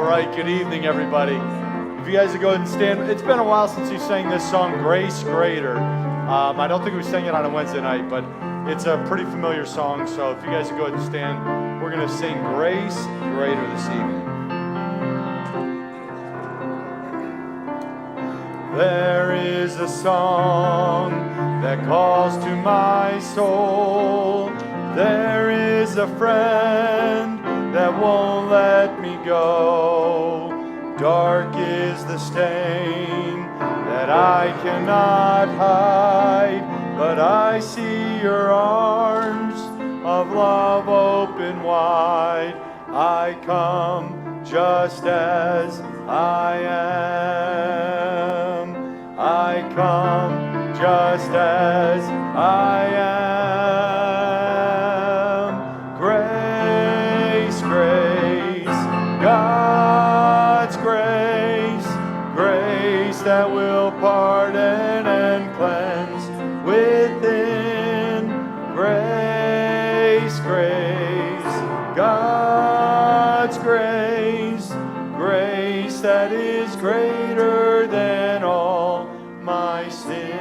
right, good evening, everybody. If you guys would go ahead and stand. It's been a while since you sang this song, Grace Greater. I don't think we sang it on a Wednesday night, but it's a pretty familiar song. So if you guys would go ahead and stand, we're going to sing Grace Greater this evening. There is a song that calls to my soul. There is a friend that won't let me go. Dark is the stain that I cannot hide, but I see your arms of love open wide. I come just as I am. I come just as I am. Grace, grace, God's grace, grace that will pardon and cleanse within. Grace, grace, God's grace, grace that is greater than all my sin.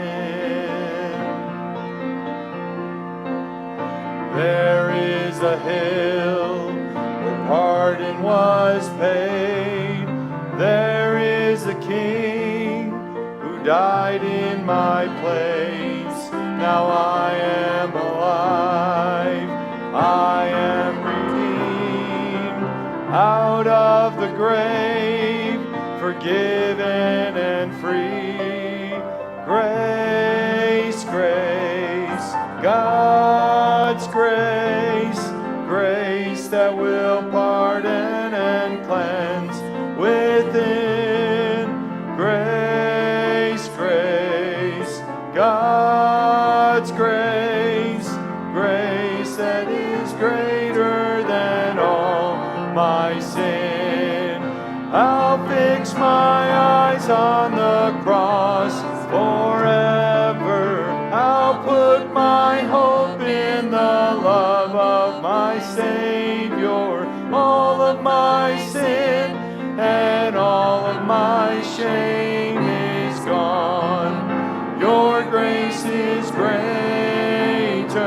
There is a hill where pardon was paid. There is a King who died in my place. Now I am alive. I am redeemed out of the grave, forgiven and free. Grace, grace, God's grace, grace that will pardon and cleanse within. Grace, grace, God's grace, grace that is greater than all my sin. I'll fix my eyes on the cross forever. I'll put my hope in the love of my Savior. All of my sin and all of my shame is gone. Your grace is greater.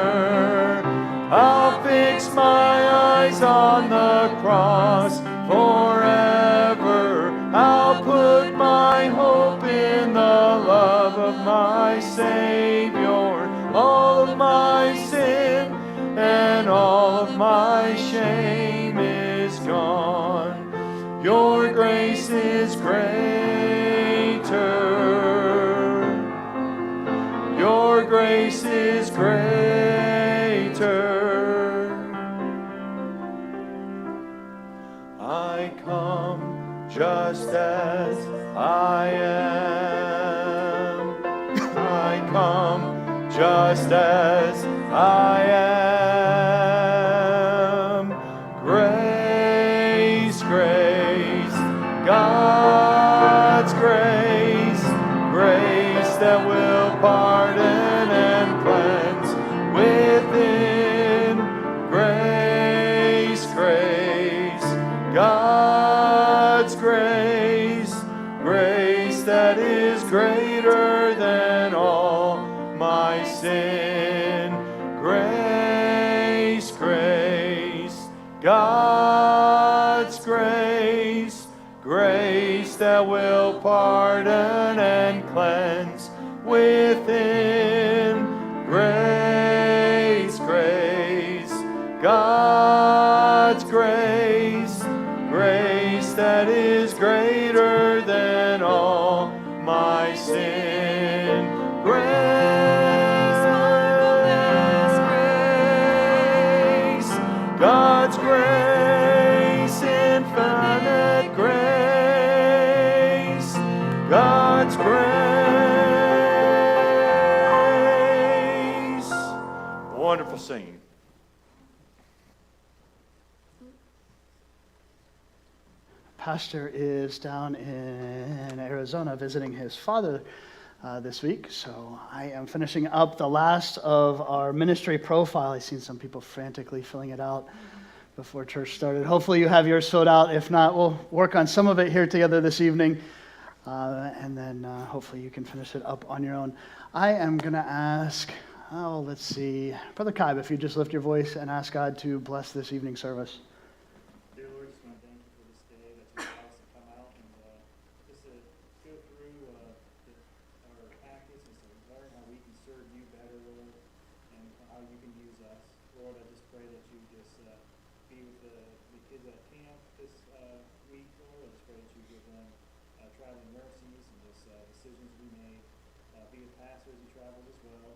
I'll fix my eyes on the cross forever. I'll put my hope in the love of my Savior. All of my sin and all of my shame is gone. Your grace is greater. Your grace is greater. I come just as I am. I come just as I am. Grace, grace, God's grace, grace that will pardon and cleanse within. Grace, grace, God's grace, grace that is greater than all my sin. Grace, grace, God's grace, grace that will pardon and cleanse within. Grace, grace, God's grace, grace that is greater than all my sin. Grace, God's grace, infinite grace, God's grace. Wonderful singing. Pastor is down in Arizona visiting his father this week, so I am finishing up the last of our ministry profile. I've seen some people frantically filling it out. before church started. Hopefully you have yours filled out. If not, we'll work on some of it here together this evening, and then hopefully you can finish it up on your own. I am going to ask, let's see, Brother Kaib, if you just lift your voice and ask God to bless this evening service. Dear Lord, just want to thank you for this day that you allow us to come out and just to go through our practice and to learn how we can serve you better, Lord, and how you can use us. Lord, I just pray that you just be with the kids at camp this week, Lord. I just pray that you give them traveling mercies and just decisions we made. Be with pastors and travels as well.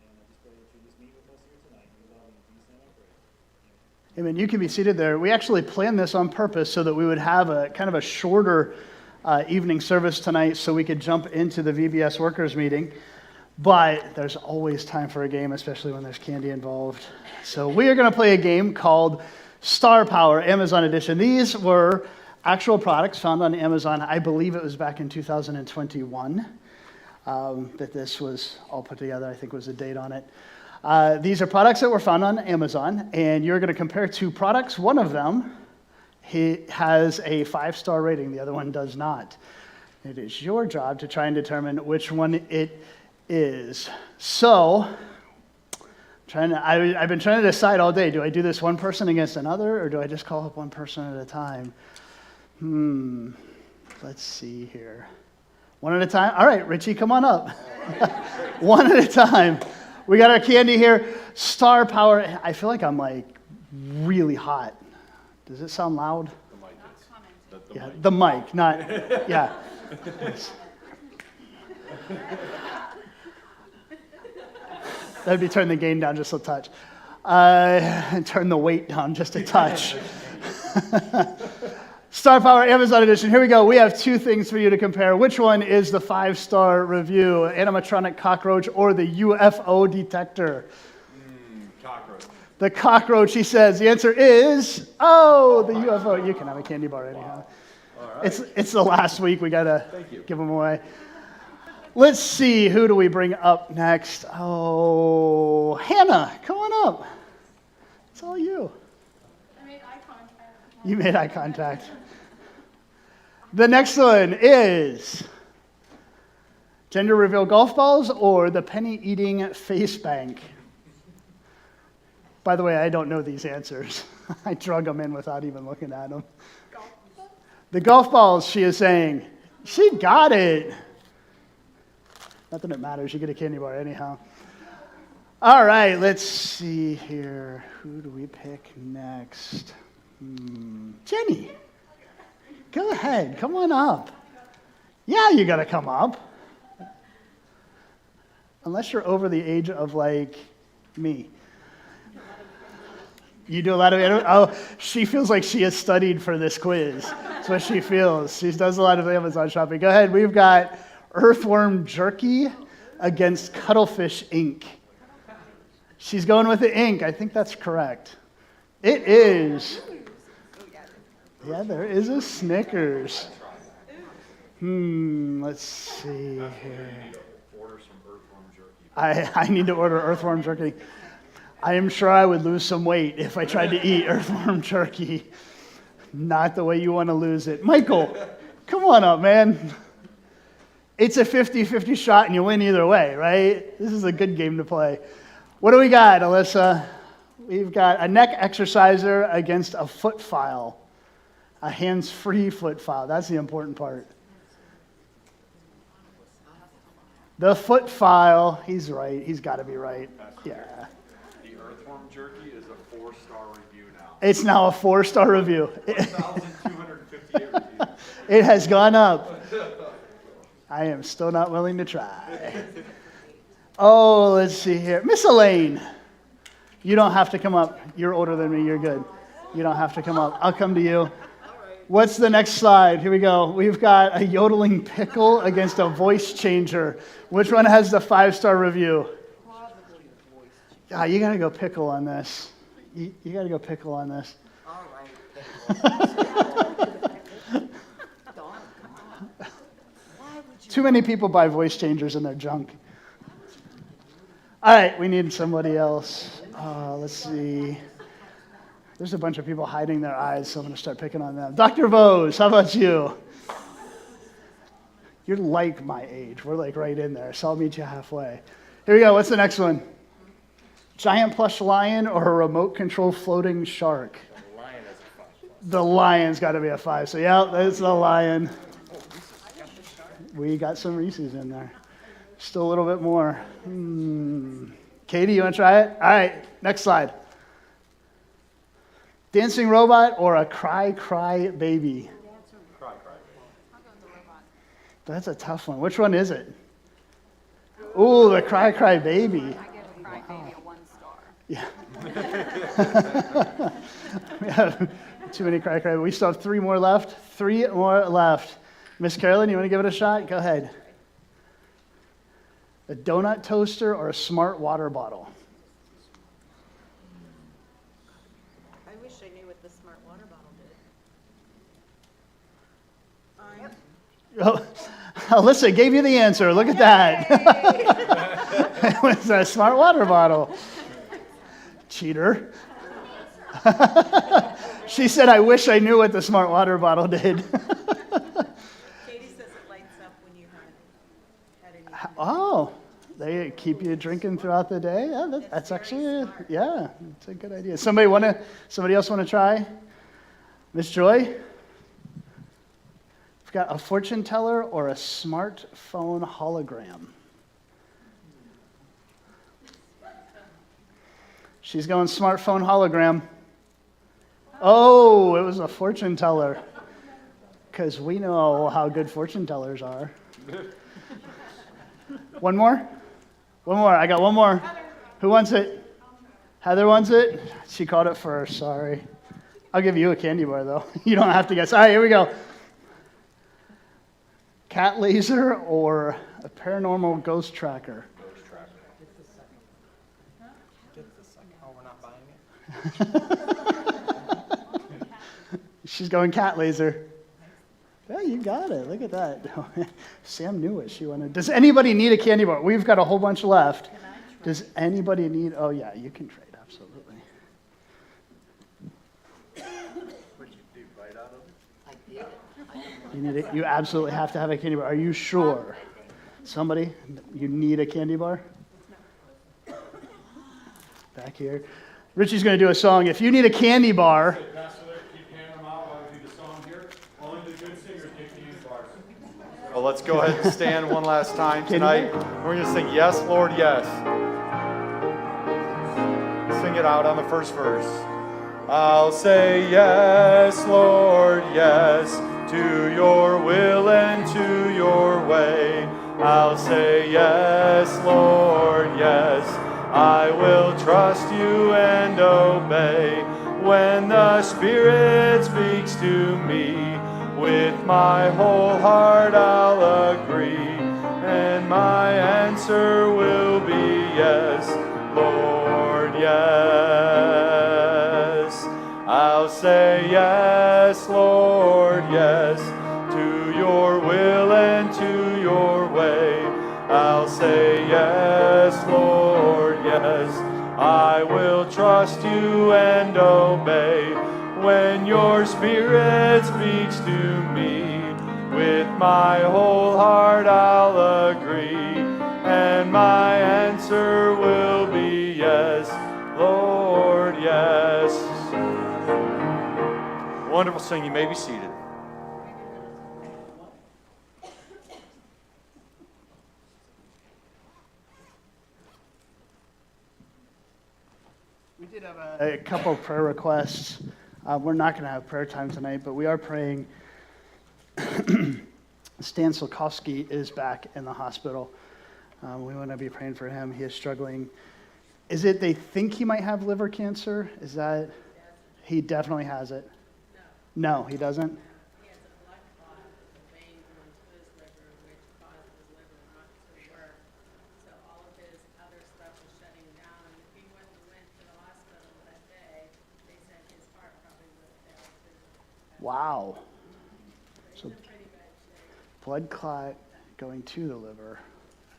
And I just pray that you just meet with us here tonight. In your love and Jesus' name I pray. Amen. You can be seated there. We actually planned this on purpose so that we would have a kind of a shorter evening service tonight so we could jump into the VBS workers meeting. But there's always time for a game, especially when there's candy involved. So we are going to play a game called Star Power, Amazon Edition. These were actual products found on Amazon. I believe it was back in 2021 that this was all put together. I think was a date on it. These are products that were found on Amazon, and you're going to compare two products. One of them has a 5-star rating. The other one does not. It is your job to try and determine which one it is. So, I've been trying to decide all day, do I do this one person against another, or do I just call up one person at a time? Let's see here. One at a time? All right, Richie, come on up. One at a time. We got our candy here. Star Power. I feel like I'm like really hot. Does it sound loud? The mic, not, yeah. That'd be turn the gain down just a touch. And turn the weight down just a touch. Star Power Amazon Edition. Here we go. We have two things for you to compare. Which one is the 5-star review? Animatronic cockroach or the UFO detector? Cockroach. The cockroach, he says. The answer is, the UFO. You can have a candy bar anyhow. All right. It's the last week. We got to give them away. Let's see. Who do we bring up next? Oh, Hannah, come on up. It's all you. I made eye contact. You made eye contact. The next one is gender reveal golf balls or the penny eating face bank. By the way, I don't know these answers. I drug them in without even looking at them. The golf balls, she is saying. She got it. Not that it matters. You get a candy bar anyhow. All right, let's see here. Who do we pick next? Jenny. Go ahead. Come on up. Yeah, you got to come up. Unless you're over the age of, like, me. You do a lot of, she feels like she has studied for this quiz. That's what she feels. She does a lot of Amazon shopping. Go ahead. We've got Earthworm Jerky against Cuttlefish Ink. She's going with the ink. I think that's correct. It is. Yeah, there is a Snickers. Let's see here. Order some earthworm jerky. I need to order earthworm jerky. I am sure I would lose some weight if I tried to eat earthworm jerky. Not the way you want to lose it. Michael, come on up, man. It's a 50-50 shot and you win either way, right? This is a good game to play. What do we got, Alyssa? We've got a neck exerciser against a foot file. A hands-free foot file. That's the important part. The foot file. He's right. He's got to be right. Yeah. The earthworm jerky is a 4-star review now. It's now a 4-star review. 1,258 reviews. It has gone up. I am still not willing to try. Oh, let's see here. Miss Elaine. You don't have to come up. You're older than me. You're good. You don't have to come up. I'll come to you. What's the next slide? Here we go. We've got a yodeling pickle against a voice changer. Which one has the 5-star review? You got to go pickle on this. You got to go pickle on this. All right. Too many people buy voice changers in their junk. All right, we need somebody else. Let's see. There's a bunch of people hiding their eyes, so I'm going to start picking on them. Dr. Bose, how about you? You're like my age. We're like right in there, so I'll meet you halfway. Here we go. What's the next one? Giant plush lion or a remote control floating shark? The lion's got to be a 5. So yeah, that's the lion. We got some Reese's in there. Still a little bit more. Katie, you want to try it? All right, next slide. Dancing robot or a cry baby? That's a tough one. Which one is it? Ooh, the cry baby. I give a cry baby a 1 star. Yeah. We have too many cry. We still have 3 more left. 3 more left. Miss Carolyn, you want to give it a shot? Go ahead. A donut toaster or a smart water bottle? I wish I knew what the smart water bottle did. Alyssa gave you the answer. Look at that. It was a smart water bottle. Cheater. She said, I wish I knew what the smart water bottle did. Katie says it lights up when you haven't had any. Oh, they keep you drinking throughout the day? Yeah, that's actually, yeah, it's a good idea. Somebody else want to try? Miss Joy? We've got a fortune teller or a smartphone hologram. She's going smartphone hologram. Oh, it was a fortune teller. Because we know how good fortune tellers are. One more? One more. I got one more. Who wants it? Heather wants it? She called it first. Sorry. I'll give you a candy bar, though. You don't have to guess. All right, here we go. Cat laser or a paranormal ghost tracker? Oh, we're not buying it? She's going cat laser. Yeah, you got it. Look at that. Sam knew what she wanted. Does anybody need a candy bar? We've got a whole bunch left. Does anybody need? Oh, yeah, you can trade. Absolutely. What'd you do, bite out of it? I did. You need it. You absolutely have to have a candy bar. Are you sure? Somebody, you need a candy bar? Back here. Richie's going to do a song. If you need a candy bar. Well, let's go ahead and stand one last time tonight. We're going to sing Yes, Lord, Yes. Sing it out on the first verse. I'll say yes, Lord, yes, to your will and to your way. I'll say yes, Lord, yes. I will trust you and obey. When the Spirit speaks to me, with my whole heart I'll agree, and my answer will be yes, Lord, yes. I'll say yes, Lord, yes, to your will and to your way. I'll say yes, Lord, yes. I will trust you and obey. When your Spirit speaks to me, with my whole heart I'll agree, and my answer will be yes, Lord, yes. Wonderful singing. You may be seated. We did have a couple prayer requests. We're not going to have prayer time tonight, but we are praying. Stan Silkowski is back in the hospital. We want to be praying for him. He is struggling. Is it they think he might have liver cancer? Is that? He definitely has it. No, he doesn't? He has a blood clot with a vein going to his liver, which caused his liver not to work. So all of his other stuff was shutting down. And if he wouldn't have went to the hospital that day, they said his heart probably would have failed too. Wow. So he's in pretty bad shape. Blood clot going to the liver,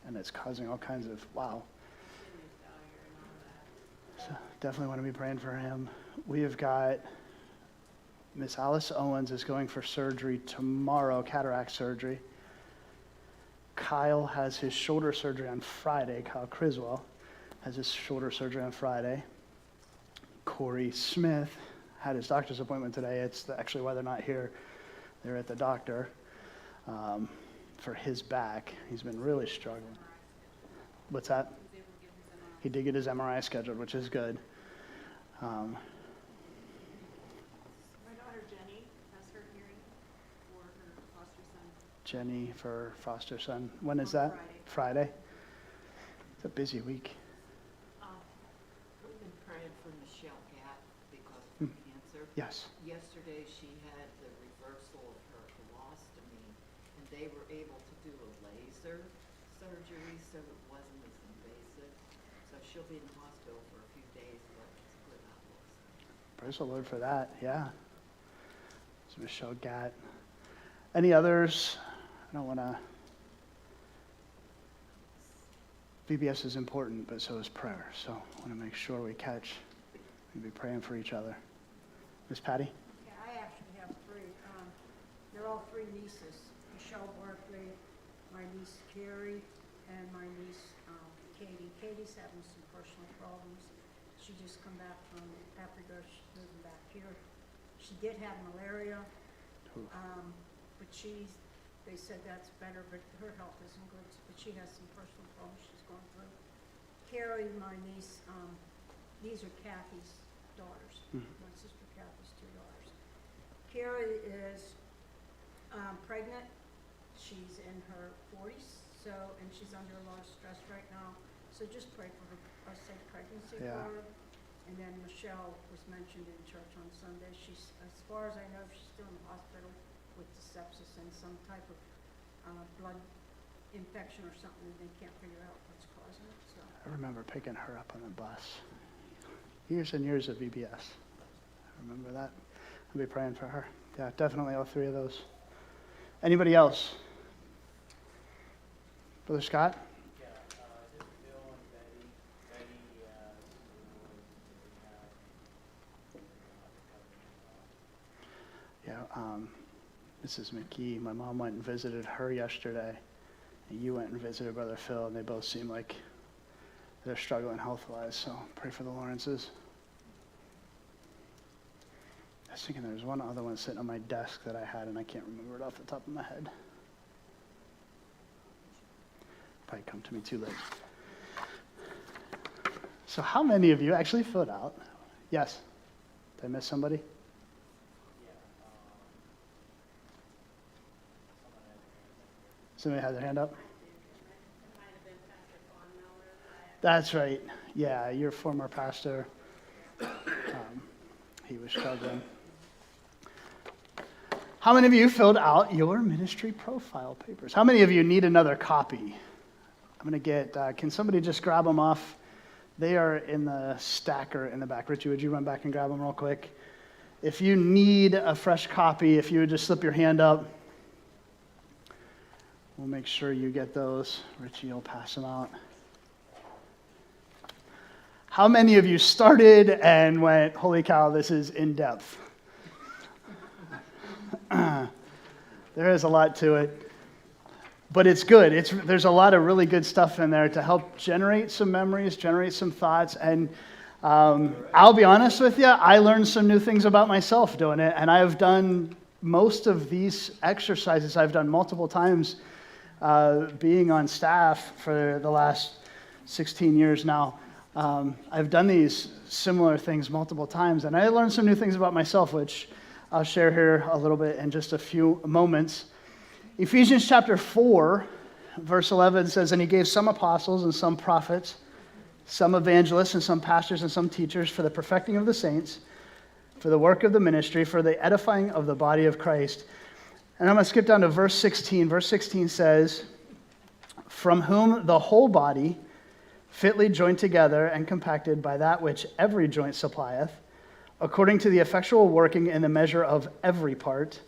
and it's causing all kinds of, wow. Kidney failure and all that. So definitely want to be praying for him. We have got Miss Alice Owens is going for surgery tomorrow, cataract surgery. Kyle has his shoulder surgery on Friday. Kyle Criswell has his shoulder surgery on Friday. Corey Smith had his doctor's appointment today. It's actually why they're not here. They're at the doctor for his back. He's been really struggling. What's that? He did get his MRI scheduled, which is good. My daughter Jenny has her hearing for her foster son. Jenny for foster son. When is On that? Friday? It's a busy week. We've been praying for Michelle Gatt because of her cancer. Yes. Yesterday, she had the reversal of her colostomy, and they were able to do a laser surgery, so it wasn't as invasive. So she'll be in the hospital for a few days, but it's a good outlook. Praise the Lord for that. Yeah. It's Michelle Gatt. Any others? I don't want to. VBS is important, but so is prayer. So I want to make sure we be praying for each other. Miss Patty? Yeah, I actually have three. They're all three nieces. Michelle Barkley, my niece Carrie, and my niece Katie. Katie's having some personal problems. She just come back from Africa. She's moving back here. She did have malaria, but they said that's better, but her health isn't good. But she has some personal problems she's going through. Carrie, my niece, these are Kathy's daughters. My sister Kathy's two daughters. Carrie is pregnant. She's in her 40s, and she's under a lot of stress right now. So just pray for a safe pregnancy Yeah. for her. And then Michelle was mentioned in church on Sunday. She's, as far as I know, she's still in the hospital with the sepsis and some type of blood infection or something. They can't figure out what's causing it. So. I remember picking her up on the bus. Years and years of VBS. I remember that. I'll be praying for her. Yeah, definitely all three of those. Anybody else? Brother Scott? Yeah, just Bill and Betty. Betty, Yeah, Mrs. McKee, my mom went and visited her yesterday, and you went and visited Brother Phil, and they both seem like they're struggling health-wise, so pray for the Lawrences. I was thinking there was one other one sitting on my desk that I had, and I can't remember it off the top of my head. Probably come to me too late. So how many of you actually filled out? Yes? Did I miss somebody? Somebody had their hand up? That's right. Yeah, your former pastor. He was struggling. How many of you filled out your ministry profile papers? How many of you need another copy? I'm going to get, can somebody just grab them off? They are in the stacker in the back. Richie, would you run back and grab them real quick? If you need a fresh copy, if you would just slip your hand up, we'll make sure you get those. Richie will pass them out. How many of you started and went, holy cow, this is in depth? There is a lot to it, but it's good. There's a lot of really good stuff in there to help generate some memories, generate some thoughts, and I'll be honest with you, I learned some new things about myself doing it, and I've done most of these exercises I've done multiple times being on staff for the last 16 years now. I've done these similar things multiple times, and I learned some new things about myself, which I'll share here a little bit in just a few moments. Ephesians chapter 4, verse 11 says, "And he gave some apostles and some prophets, some evangelists and some pastors and some teachers for the perfecting of the saints, for the work of the ministry, for the edifying of the body of Christ." And I'm going to skip down to verse 16. Verse 16 says, "From whom the whole body, fitly joined together and compacted by that which every joint supplieth, according to the effectual working in the measure of every part,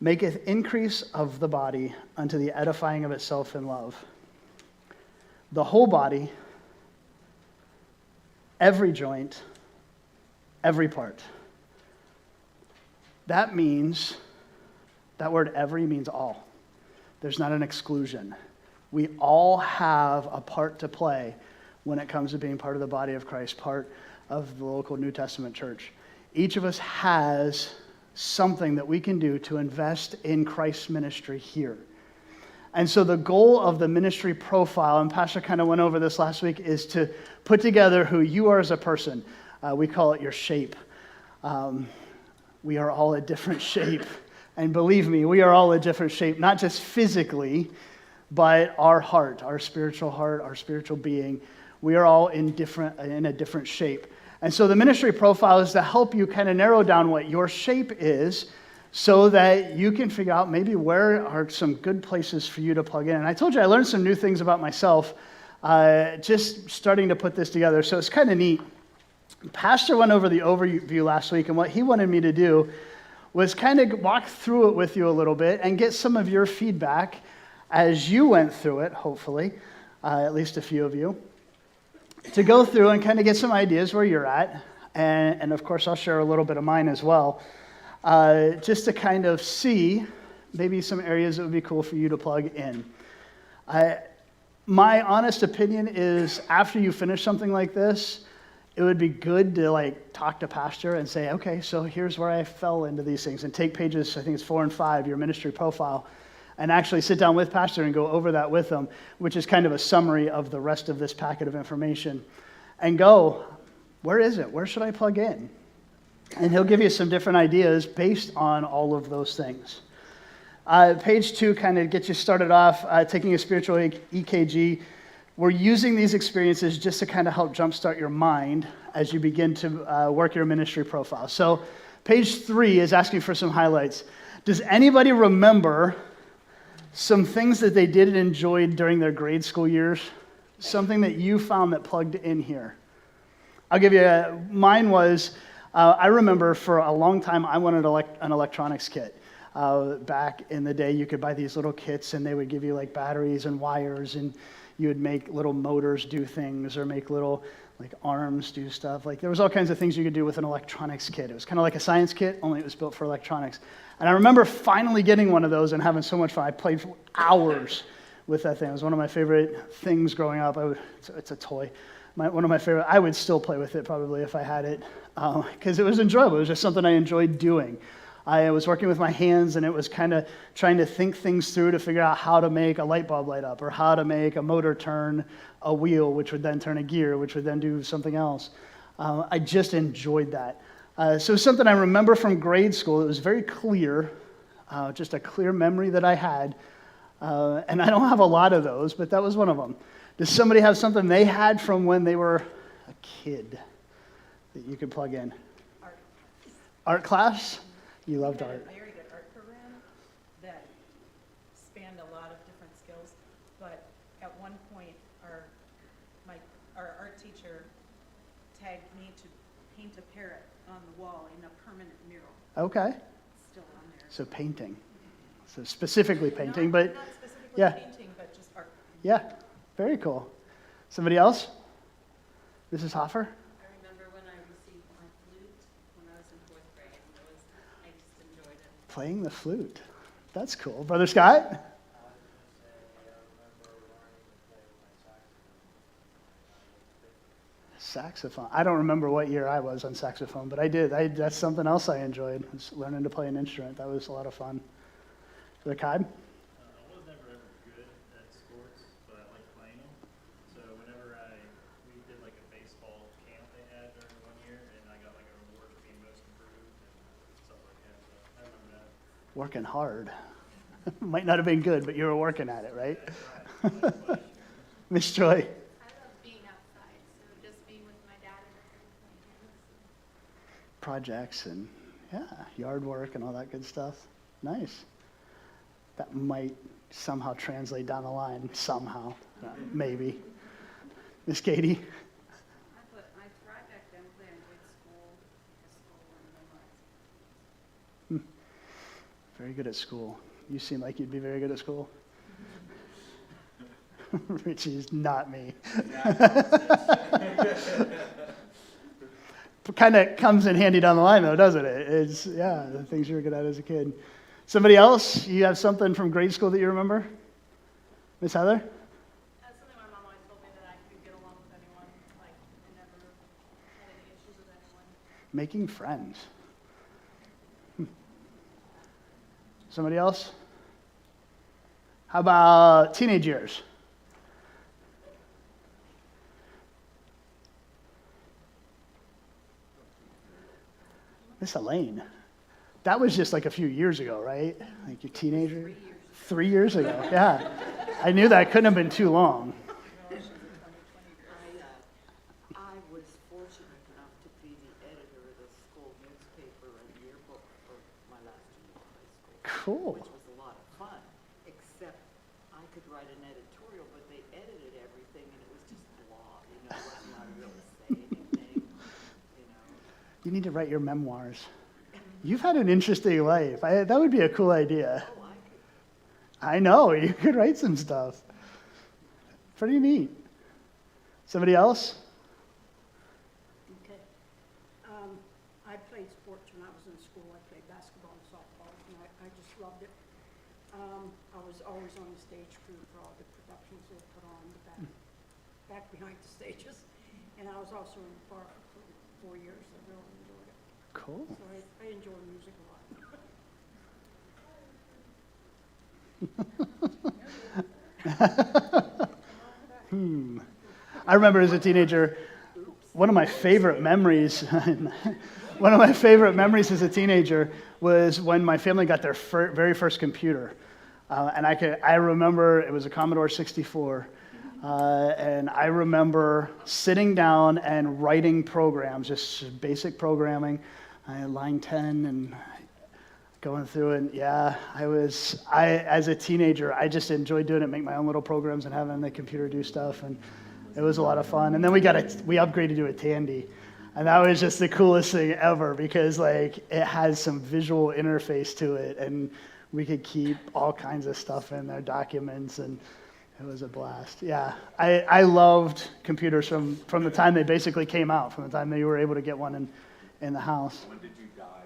maketh increase of the body unto the edifying of itself in love." The whole body every joint, every part. That word every means all. There's not an exclusion. We all have a part to play when it comes to being part of the body of Christ, part of the local New Testament church. Each of us has something that we can do to invest in Christ's ministry here. And so the goal of the ministry profile, and Pastor kind of went over this last week, is to put together who you are as a person. We call it your shape. We are all a different shape. And believe me, we are all a different shape, not just physically, but our heart, our spiritual being. We are all in a different shape. And so the ministry profile is to help you kind of narrow down what your shape is so that you can figure out maybe where are some good places for you to plug in. And I told you I learned some new things about myself just starting to put this together. So it's kind of neat. Pastor went over the overview last week, and what he wanted me to do was kind of walk through it with you a little bit and get some of your feedback as you went through it, hopefully, at least a few of you, to go through and kind of get some ideas where you're at. And of course, I'll share a little bit of mine as well, just to kind of see maybe some areas that would be cool for you to plug in. My honest opinion is after you finish something like this, it would be good to talk to Pastor and say, okay, so here's where I fell into these things, and take pages, I think it's 4 and 5, your ministry profile, and actually sit down with Pastor and go over that with him, which is kind of a summary of the rest of this packet of information, and go, where is it? Where should I plug in? And he'll give you some different ideas based on all of those things. Page 2 kind of gets you started off, taking a spiritual EKG. We're using these experiences just to kind of help jumpstart your mind as you begin to work your ministry profile. So page 3 is asking for some highlights. Does anybody remember some things that they did and enjoyed during their grade school years? Something that you found that plugged in here? I'll give you, mine was, I remember for a long time I wanted an electronics kit. Back in the day, you could buy these little kits and they would give you batteries and wires, and you would make little motors do things or make little arms do stuff. There was all kinds of things you could do with an electronics kit. It was kind of like a science kit, only it was built for electronics. And I remember finally getting one of those and having so much fun. I played for hours with that thing. It was one of my favorite things growing up. It's a toy. One of my favorite. I would still play with it probably if I had it because it was enjoyable. It was just something I enjoyed doing. I was working with my hands, and it was kind of trying to think things through to figure out how to make a light bulb light up, or how to make a motor turn a wheel, which would then turn a gear, which would then do something else. I just enjoyed that. So something I remember from grade school, it was very clear, just a clear memory that I had. And I don't have a lot of those, but that was one of them. Does somebody have something they had from when they were a kid that you could plug in? Art class? You loved art. We had a very good art program that spanned a lot of different skills, but at one point, our art teacher tagged me to paint a parrot on the wall in a permanent mural. Okay. It's still on there. So painting. So specifically painting, but Not specifically yeah. painting, but just art. Yeah, very cool. Somebody else? Mrs. Hoffer? I remember when I received my flute when I was in 4th grade. I just enjoyed it. Playing the flute. That's cool. Brother Scott? Saxophone. I don't remember what year I was on saxophone, but I did. That's something else I enjoyed, was learning to play an instrument. That was a lot of fun. Brother Kaib? I was never ever good at sports, but I liked playing them. So whenever we did a baseball camp they had during 1 year, and I got a reward for being most improved and stuff like that. So I remember that. Working hard. Might not have been good, but you were working at it, right? Right. Miss Joy? I love being outside, so just being with my dad and my hands. Projects and, yard work and all that good stuff. Nice. That might somehow translate down the line, somehow, maybe. Miss Katie? I thrived academically. I enjoyed school because school and memorizing. Very good at school. You seem like you'd be very good at school. Richie's not me. kind of comes in handy down the line, though, doesn't it? It's, yeah, the things you were good at as a kid. Somebody else? You have something from grade school that you remember? Miss Heather? That's something my mom always told me, that I could get along with anyone, like, I never had any issues with anyone. Making friends. Somebody else? How about teenage years? Miss Elaine. That was just like a few years ago, right? Like your teenager? 3 years ago, yeah. I knew that couldn't have been too long. I was fortunate enough to be the editor of the school newspaper and yearbook for my last year of high school. Cool. Which was a lot of fun, except I could write an editorial, but they edited everything and it was just blah, you know, wasn't allowed to really say anything, you know. You need to write your memoirs. You've had an interesting life. That would be a cool idea. Oh, I could. I know, you could write some stuff. Pretty neat. Somebody else? Okay. I played sports when I was in school. I played basketball and softball, and I just loved it. I was always on the stage crew for all the productions they put on, the back behind the stages. And I was also in the choir for 4 years. I really enjoyed it. Cool. So I enjoy music a lot. I remember as a teenager, one of my favorite memories, one of my favorite memories as a teenager was when my family got their very first computer. And I remember it was a Commodore 64. And I remember sitting down and writing programs, just basic programming. I had line 10 and going through it. Yeah, as a teenager, I just enjoyed doing it, make my own little programs and having the computer do stuff. And it was a lot of fun. And then we upgraded to a Tandy. And that was just the coolest thing ever because like it has some visual interface to it and we could keep all kinds of stuff in there, documents, and it was a blast. Yeah, I loved computers from the time they basically came out, from the time that you were able to get one in the house. When did you die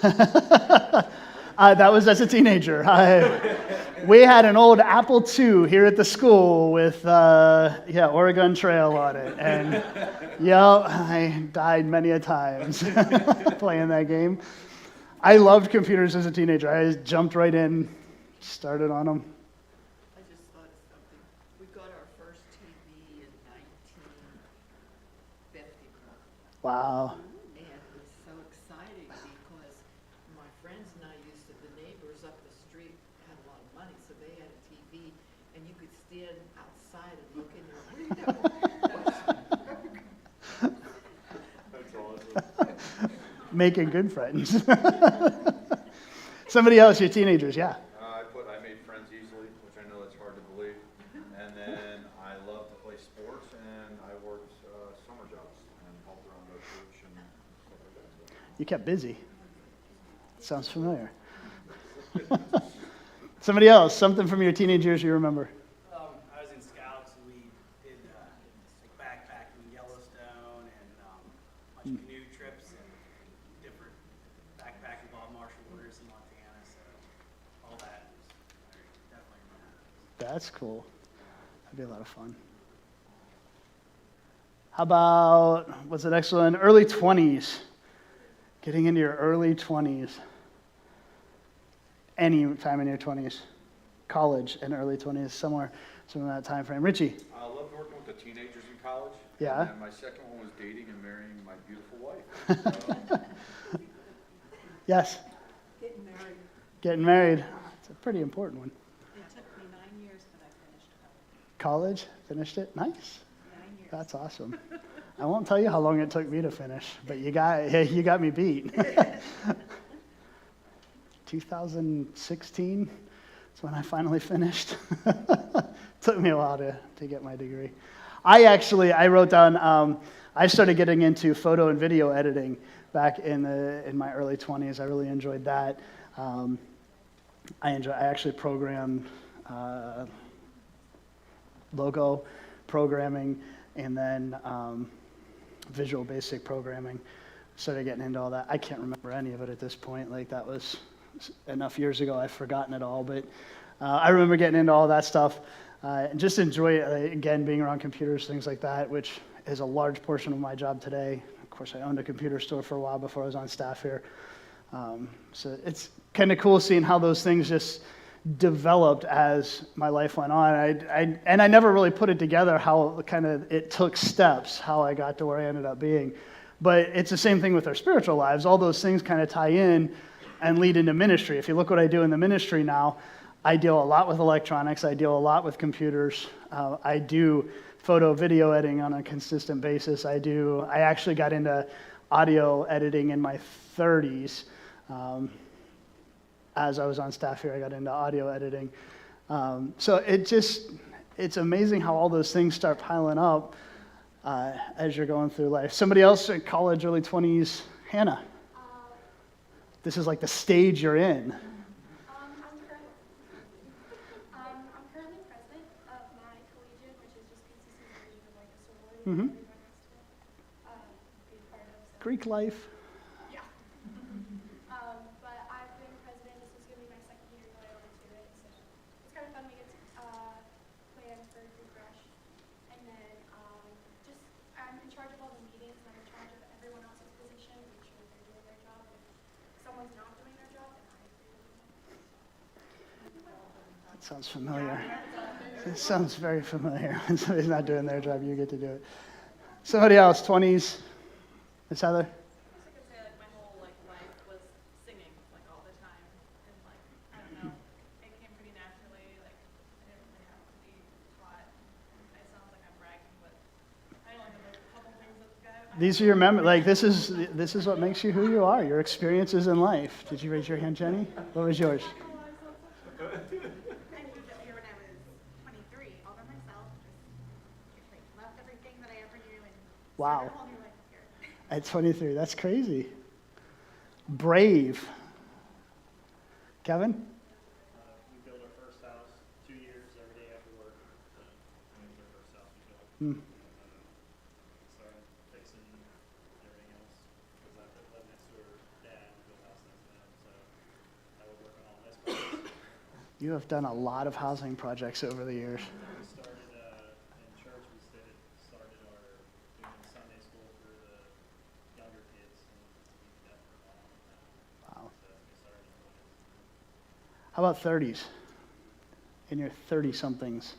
from dysentery? That was as a teenager. We had an old Apple II here at the school with, Oregon Trail on it. And, I died many a times playing that game. I loved computers as a teenager. I jumped right in, started on them. I just thought of something. We got our first TV in 1951. Wow. And it was so exciting because my friends and I used to, the neighbors up the street had a lot of money, so they had a TV, and you could stand outside and look in your window. That's awesome. Making good friends. Somebody else, your teenagers, yeah. I made friends easily, which I know that's hard to believe. And then I love to play sports, and I worked summer jobs and helped around the church and stuff like that. You kept busy. Sounds familiar. Somebody else, something from your teenage years you remember? I was in Scouts, and we did backpacking in Yellowstone and a bunch of canoe trips and different backpacking Bob Marshall Waters in Montana. So all that was I definitely remember. That's cool. That'd be a lot of fun. How about, what's the next one? Early 20s. Getting into your early 20s. Any time in your 20s. College and early 20s, somewhere in that time frame. Richie? I loved working with the teenagers in college. Yeah. And my second one was dating and marrying my beautiful wife. So, Yes. Getting married. Getting married. It's a pretty important one. It took me 9 years, but I finished college. College, finished it. Nice. 9 years. That's awesome. I won't tell you how long it took me to finish, but you got me beat. 2016 is when I finally finished. Took me a while to get my degree. I wrote down, I started getting into photo and video editing back in my early 20s. I really enjoyed that. I actually programmed logo programming, and then Visual Basic Programming. Started getting into all that. I can't remember any of it at this point. Like, that was enough years ago, I've forgotten it all. But I remember getting into all that stuff and just enjoy it, again, being around computers, things like that, which is a large portion of my job today. Of course, I owned a computer store for a while before I was on staff here. So it's kind of cool seeing how those things just developed as my life went on. I never really put it together how kind of it took steps, how I got to where I ended up being. But it's the same thing with our spiritual lives. All those things kind of tie in and lead into ministry. If you look what I do in the ministry now, I deal a lot with electronics. I deal a lot with computers. I do photo, video editing on a consistent basis. I actually got into audio editing in my 30s. As I was on staff here, I got into audio editing. So it's amazing how all those things start piling up as you're going through life. Somebody else at college, early 20s, Hannah. This is like the stage you're in. I'm currently president of my collegiate, which is just PCC's version of like a sorority. Mhm. Everyone has to be a part of. So. Greek life. Yeah. But I've been president. This is going to be my second year going over to it, so it's kind of fun. We get to plan for Greek Rush, and then just I'm in charge of all the meetings, and I'm in charge of everyone else's position, make sure that they're doing their job. If someone's not doing their job, then I do. That sounds familiar. It sounds very familiar. When somebody's not doing their job, you get to do it. Somebody else, 20s. Miss Heather? I could say like my whole life was singing like all the time, and like I don't know, it came pretty naturally. Like I didn't really have to be taught. It sounds like I'm bragging, but I only have a couple things that got. These are your memories. Like, this is what makes you who you are, your experiences in life. Did you raise your hand, Jenny? What was yours? I moved up here when I was 23, all by myself. Just like, left everything that I ever knew and Wow. started a whole new life here. At 23, that's crazy. Brave. Kevin? We built our first house, 2 years, every day after work. It was our first house we built. Hmm. Started fixing everything else. Because I lived next to her dad, we built a house next to them, so I would work on all this projects. You have done a lot of housing projects over the years. We started in church, started our doing Sunday school for the younger kids, and we did that for a while. Wow. So that's when we started in August. How about 30s? In your 30-somethings?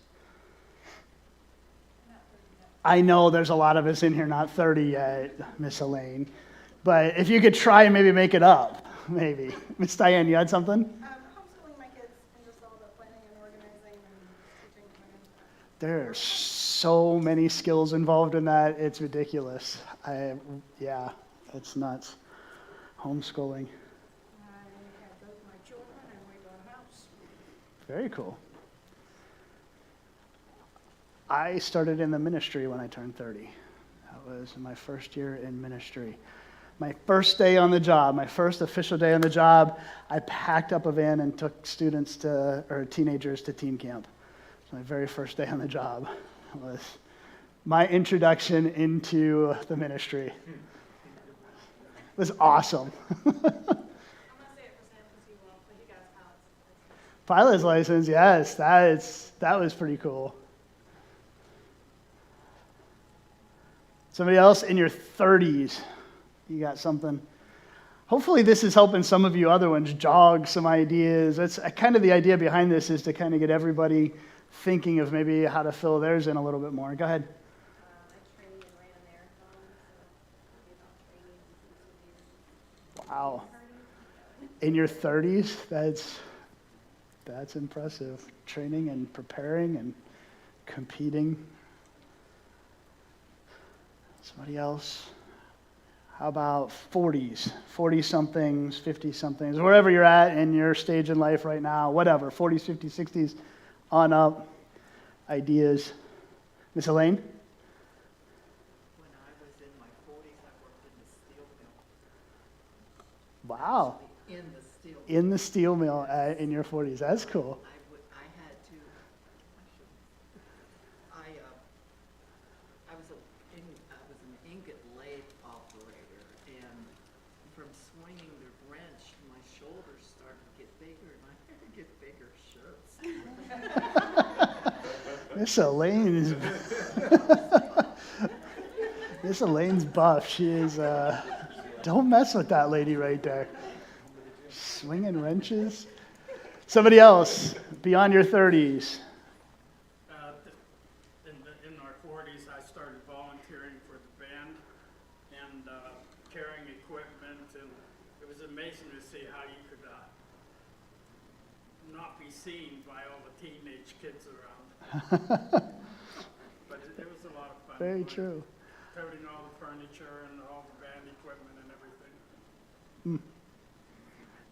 I know there's a lot of us in here not 30 yet, Miss Elaine. But if you could try and maybe make it up, maybe. Miss Diane, you had something? Homeschooling my kids and just all the planning and organizing and teaching them. There are so many skills involved in that. It's ridiculous. Yeah, it's nuts. Homeschooling. I had both my children and we bought a house. Very cool. I started in the ministry when I turned 30. That was my first year in ministry. My first day on the job, my first official day on the job, I packed up a van and took teenagers to teen camp. So my very first day on the job was my introduction into the ministry. It was awesome. I'm gonna say it for Sam because he won't, but he got his pilots. Pilot's license, yes, that was pretty cool. Somebody else in your 30s, you got something? Hopefully this is helping some of you other ones jog some ideas. That's kind of the idea behind this, is to kind of get everybody thinking of maybe how to fill theirs in a little bit more. Go ahead. I trained and ran a marathon, so maybe about training. Wow. In your 30s, that's impressive. Training and preparing and competing. Somebody else? How about 40s, 40-somethings, 50-somethings, wherever you're at in your stage in life right now, whatever, 40s, 50s, 60s, on up, ideas. Miss Elaine? When I was in my 40s, I worked in the steel mill. Wow. Actually, in the steel mill. In the steel mill in your 40s. That's cool. I had to, I was in the ingot lathe operator, and from swinging the wrench, my shoulders started to get bigger, and I had to get bigger shirts. Miss Elaine's Miss Elaine's buff. She is. Don't mess with that lady right there. Swinging wrenches. Somebody else beyond your 30s. In our 40s, I started volunteering for the band and carrying equipment, and it was amazing to see how you could not be seen by all the teenage kids around. But it was a lot of fun. Very true. Toting all the furniture and all the band equipment and everything.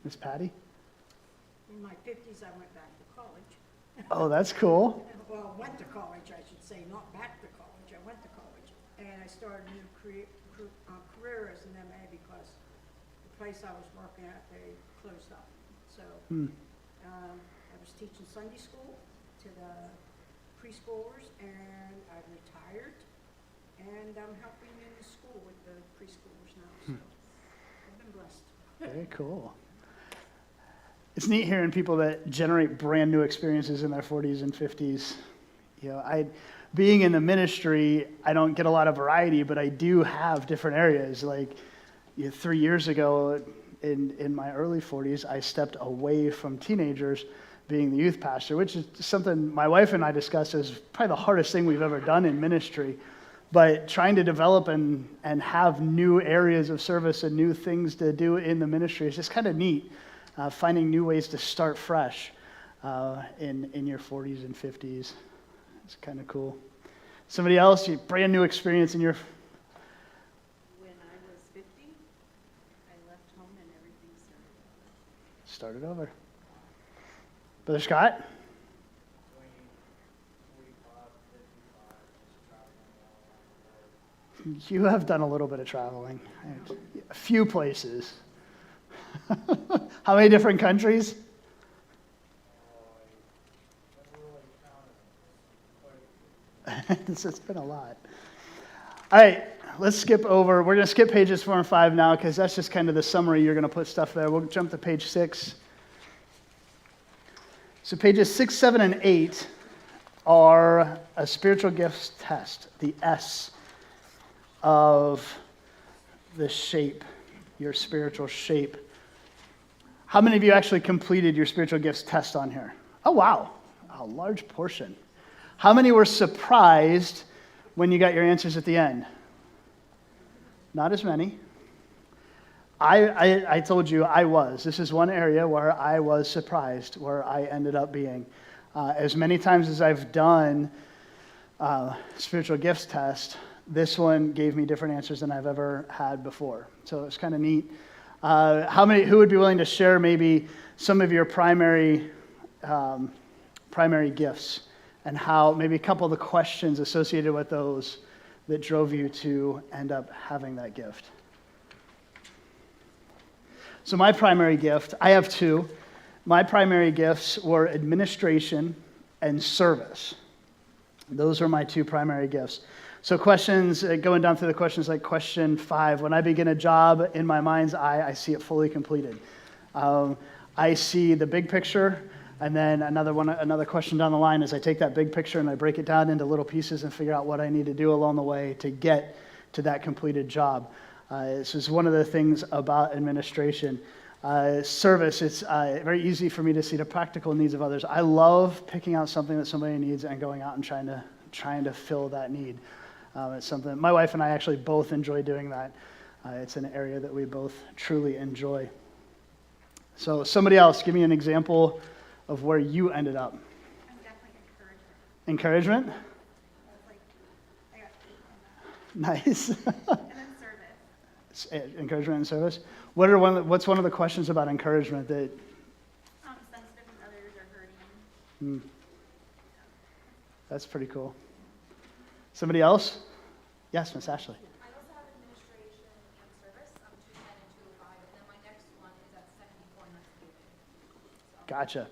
Miss Patty? In my 50s, I went back to college. Oh, that's cool. Well, went to college, I should say, not back to college. I went to college. And I started a new career as an MA because the place I was working at, they closed up. So I was teaching Sunday school to the preschoolers, and I retired. And I'm helping in the school with the preschoolers now. So I've been blessed. Very cool. It's neat hearing people that generate brand new experiences in their 40s and 50s. You know, being in the ministry, I don't get a lot of variety, but I do have different areas. Like 3 years ago, in my early 40s, I stepped away from teenagers being the youth pastor, which is something my wife and I discussed as probably the hardest thing we've ever done in ministry. But trying to develop and have new areas of service and new things to do in the ministry is just kind of neat. Finding new ways to start fresh in your 40s and 50s. It's kind of cool. Somebody else, you brand new experience in your... When I was 50, I left home and everything started over. Started over. Brother Scott? 45, just traveling all around the world. You have done a little bit of traveling. A few places. How many different countries? It's been a lot. All right, let's skip over. We're going to skip pages 4 and 5 now because that's just kind of the summary. You're going to put stuff there. We'll jump to page 6. So pages 6, 7, and 8 are a spiritual gifts test, the S of the shape, your spiritual shape. How many of you actually completed your spiritual gifts test on here? Oh, wow, a large portion. How many were surprised when you got your answers at the end? Not as many. I told you I was. This is one area where I was surprised, where I ended up being. As many times as I've done spiritual gifts test, this one gave me different answers than I've ever had before. So it's kind of neat. Who would be willing to share maybe some of your primary gifts and how maybe a couple of the questions associated with those that drove you to end up having that gift? So my primary gift, I have two. My primary gifts were administration and service. Those are my two primary gifts. So questions, going down through the questions like question 5, when I begin a job in my mind's eye, I see it fully completed. I see the big picture, and then another question down the line is I take that big picture and I break it down into little pieces and figure out what I need to do along the way to get to that completed job. This is one of the things about administration. Service, it's very easy for me to see the practical needs of others. I love picking out something that somebody needs and going out and trying to fill that need. It's something my wife and I actually both enjoy doing that. It's an area that we both truly enjoy. So somebody else, give me an example of where you ended up. I'm definitely encouragement. Encouragement? I got 8 on that. Nice. And then service. Encouragement and service. What's one of the questions about encouragement that? Sensitive when others are hurting. That's pretty cool. Somebody else? Yes, Miss Ashley. I also have administration and service. I'm 210 and 205, and then my next one is at 74, and that's giving. Gotcha.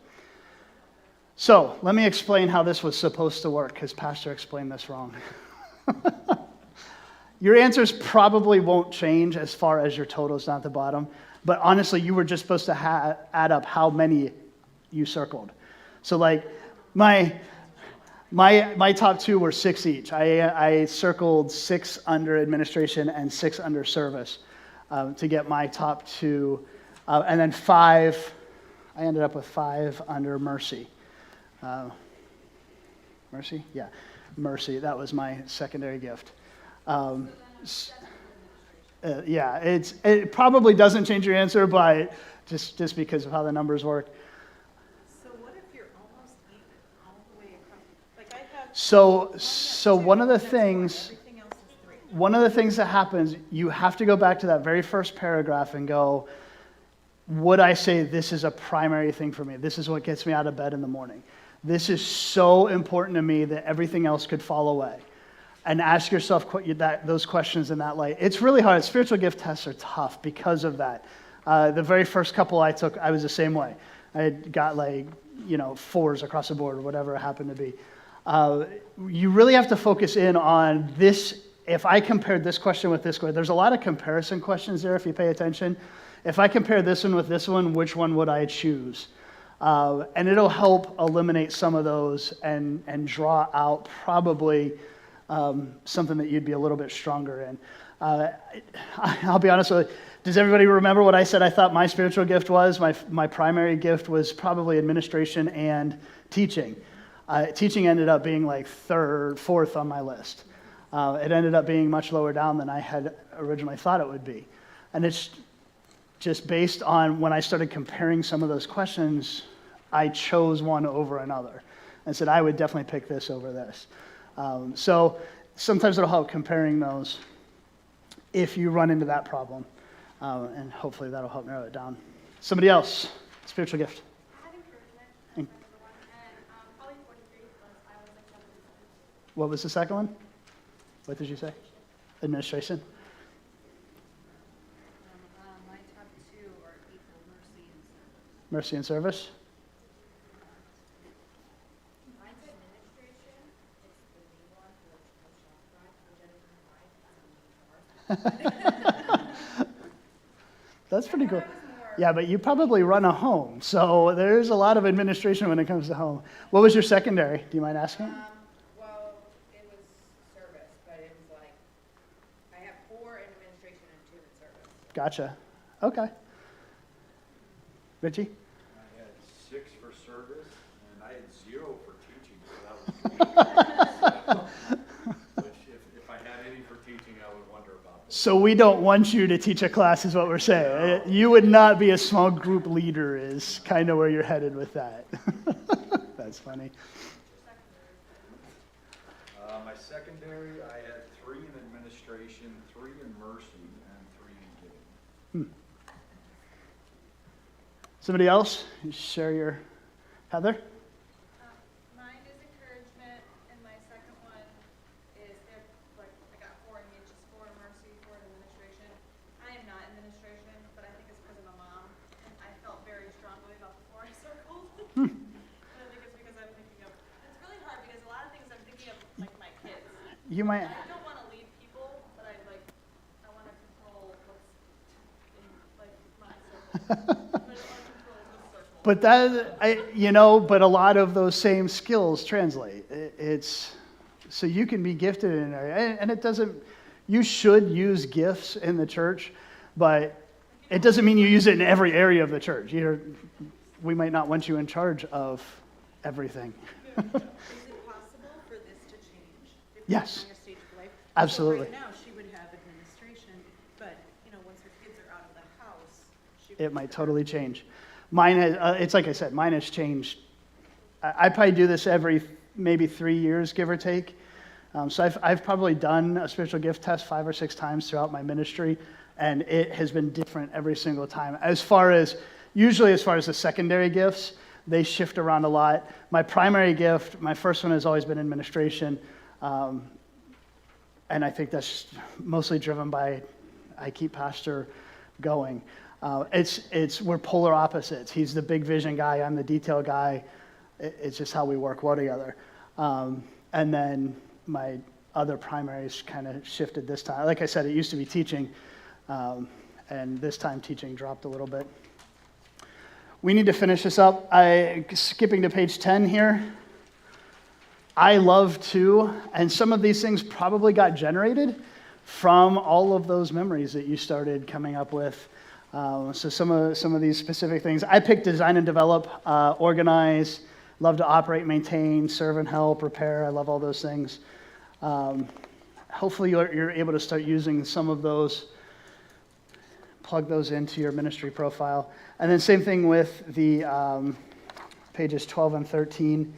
So let me explain how this was supposed to work, because Pastor explained this wrong. Your answers probably won't change as far as your totals down at the bottom, but honestly, you were just supposed to add up how many you circled. So like my top two were 6 each. I circled 6 under administration and 6 under service to get my top two, and then 5. I ended up with 5 under mercy. Mercy, yeah, mercy. That was my secondary gift. Yeah, it probably doesn't change your answer, but just because of how the numbers work. So what if you're almost even all the way across? Like I have. So one of the things. Everything else is 3. One of the things that happens, you have to go back to that very first paragraph and go, would I say this is a primary thing for me? This is what gets me out of bed in the morning. This is so important to me that everything else could fall away. And ask yourself those questions in that light. It's really hard. Spiritual gift tests are tough because of that. The very first couple I took, I was the same way. I got 4s across the board or whatever it happened to be. You really have to focus in on this. If I compared this question with this question, there's a lot of comparison questions there if you pay attention. If I compare this one with this one, which one would I choose? And it'll help eliminate some of those and draw out probably something that you'd be a little bit stronger in. I'll be honest with you. Does everybody remember what I said I thought my spiritual gift was? My primary gift was probably administration and teaching. Teaching ended up being like 3rd, 4th on my list. It ended up being much lower down than I had originally thought it would be. And it's just based on when I started comparing some of those questions, I chose one over another and said I would definitely pick this over this. So sometimes it'll help comparing those if you run into that problem. And hopefully that'll help narrow it down. Somebody else, spiritual gift. I have encouragement. That's my number one. And probably 43 plus I was like 77. What was the second one? What did you say? Administration. My top 2 are equal mercy and service. Mercy and service. Mine's administration. It's the main one, which no shot right, That's pretty cool. Yeah, but you probably run a home, so there's a lot of administration when it comes to home. What was your secondary? Do you mind asking? Well, it was service, but it was like, I have 4 in administration and 2 in service. Gotcha. Okay. Richie? I had 6 for service, and I had 0 for teaching, so that was which if I had any for teaching, I would wonder about this. So we don't want you to teach a class is what we're saying. You would not be a small group leader is kind of where you're headed with that. That's funny. My secondary, I had 3 in administration, 3 in mercy, and 3 in giving. Somebody else? Share your... Heather? Mine is encouragement, and my second one is, I got 4 in each, 4 in mercy, 4 in administration. I am not in administration, but I think it's because of my mom, and I felt very strongly about the 4 I circled. And I think it's because I'm thinking of, it's really hard because a lot of things I'm thinking of, like my kids. You might... I don't want to lead people, but I want to control what's in, my circle. But but a lot of those same skills translate. It's so you can be gifted in an area, and it doesn't. You should use gifts in the church, but it doesn't mean you use it in every area of the church. We might not want you in charge of everything. Is it possible for this to change? Yes. Depending on your stage of life? Absolutely. So right now, she would have administration, but, once her kids are out of the house, she It might totally change. Mine has, it's like I said, mine has changed. I probably do this every maybe 3 years, give or take. So I've probably done a spiritual gift test 5 or 6 times throughout my ministry, and it has been different every single time. Usually as far as the secondary gifts, they shift around a lot. My primary gift, my first one has always been administration, and I think that's mostly driven by I keep Pastor going. We're polar opposites. He's the big vision guy. I'm the detail guy. It's just how we work well together. And then my other primaries kind of shifted this time. Like I said, it used to be teaching, and this time teaching dropped a little bit. We need to finish this up. Skipping to page 10 here. I love to, and some of these things probably got generated from all of those memories that you started coming up with. So some of these specific things. I picked design and develop, organize, love to operate, maintain, serve and help, repair. I love all those things. Hopefully you're able to start using some of those, plug those into your ministry profile. And then same thing with the pages 12 and 13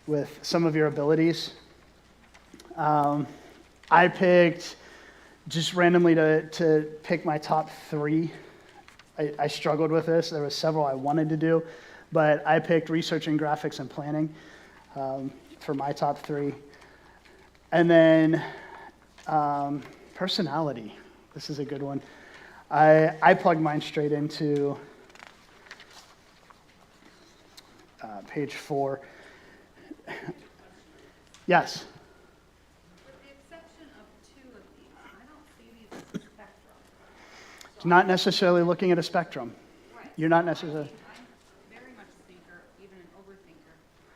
with some of your abilities. I picked just randomly to pick my top 3. I struggled with this. There were several I wanted to do, but I picked research and graphics and planning for my top 3. And then personality. This is a good one. I plugged mine straight into page 4. Yes? With the exception of 2 of these, I don't see these as a spectrum. It's not necessarily looking at a spectrum. Right. You're not necessarily. I'm very much a thinker, even an overthinker,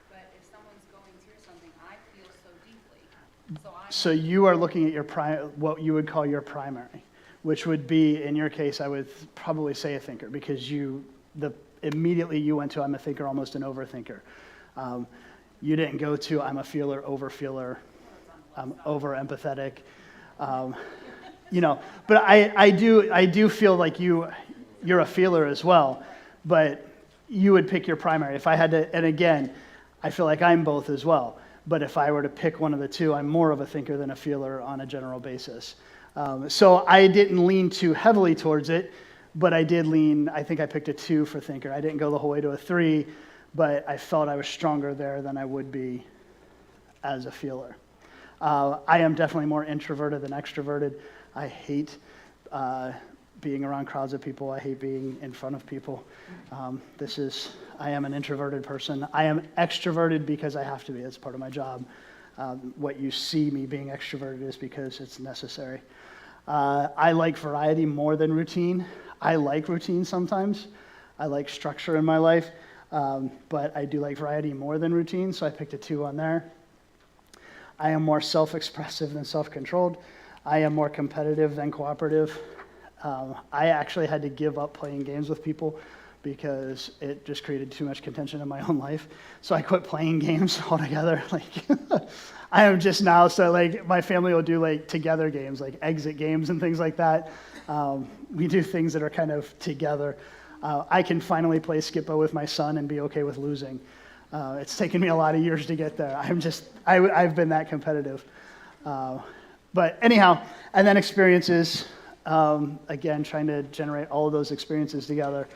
but if someone's going through something, I feel so deeply. So you are looking at your what you would call your primary, which would be, in your case, I would probably say a thinker, because immediately you went to I'm a thinker, almost an overthinker. You didn't go to I'm a feeler, over-feeler, over-empathetic. But I do feel like you're a feeler as well, but you would pick your primary. If I had to, and again, I feel like I'm both as well, but if I were to pick one of the two, I'm more of a thinker than a feeler on a general basis. So I didn't lean too heavily towards it, but I did lean, I think I picked a 2 for thinker. I didn't go the whole way to a 3, but I felt I was stronger there than I would be as a feeler. I am definitely more introverted than extroverted. I hate being around crowds of people. I hate being in front of people. I am an introverted person. I am extroverted because I have to be. It's part of my job. What you see me being extroverted is because it's necessary. I like variety more than routine. I like routine sometimes. I like structure in my life. But I do like variety more than routine, so I picked a 2 on there. I am more self-expressive than self-controlled. I am more competitive than cooperative. I actually had to give up playing games with people because it just created too much contention in my own life. So I quit playing games altogether. I am just now, so my family will do together games, like exit games and things like that. We do things that are kind of together. I can finally play Skip-Bo with my son and be okay with losing. It's taken me a lot of years to get there. I've been that competitive. But anyhow, and then experiences, again, trying to generate all of those experiences together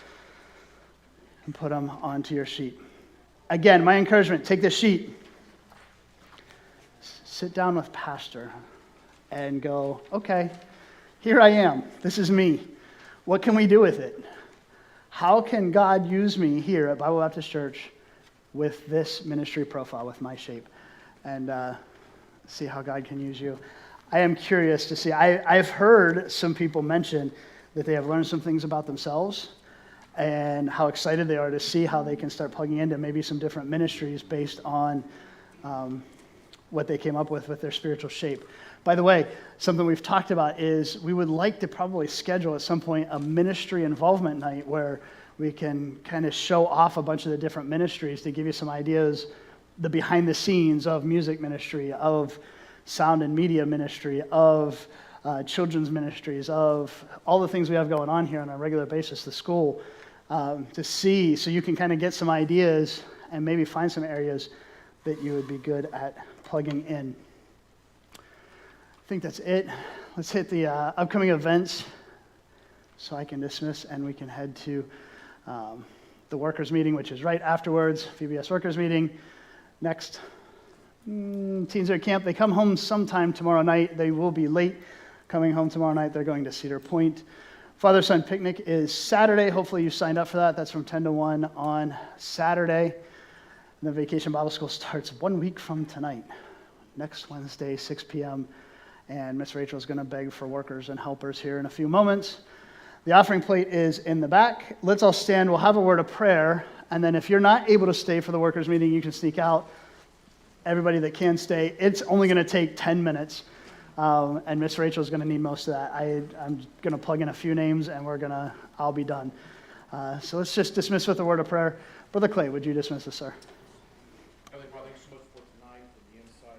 and put them onto your sheet. Again, my encouragement, take this sheet, sit down with Pastor and go, okay, here I am. This is me. What can we do with it? How can God use me here at Bible Baptist Church with this ministry profile, with my shape, and see how God can use you? I am curious to see. I've heard some people mention that they have learned some things about themselves and how excited they are to see how they can start plugging into maybe some different ministries based on what they came up with their spiritual shape. By the way, something we've talked about is we would like to probably schedule at some point a ministry involvement night where we can kind of show off a bunch of the different ministries to give you some ideas, the behind the scenes of music ministry, of sound and media ministry, of children's ministries, of all the things we have going on here on a regular basis, the school, to see, so you can kind of get some ideas and maybe find some areas that you would be good at plugging in. I think that's it. Let's hit the upcoming events so I can dismiss and we can head to the workers' meeting, which is right afterwards, VBS workers' meeting. Next, teens are at camp. They come home sometime tomorrow night. They will be late coming home tomorrow night. They're going to Cedar Point. Father-son picnic is Saturday. Hopefully you signed up for that. That's from 10 to 1 on Saturday. And the Vacation Bible School starts 1 week from tonight. next Wednesday, 6 p.m. And Miss Rachel is going to beg for workers and helpers here in a few moments. The offering plate is in the back. Let's all stand. We'll have a word of prayer. And then if you're not able to stay for the workers' meeting, you can sneak out. Everybody that can stay, it's only going to take 10 minutes. And Miss Rachel is going to need most of that. I'm going to plug in a few names, and I'll be done. So let's just dismiss with a word of prayer. Brother Clay, would you dismiss us, sir?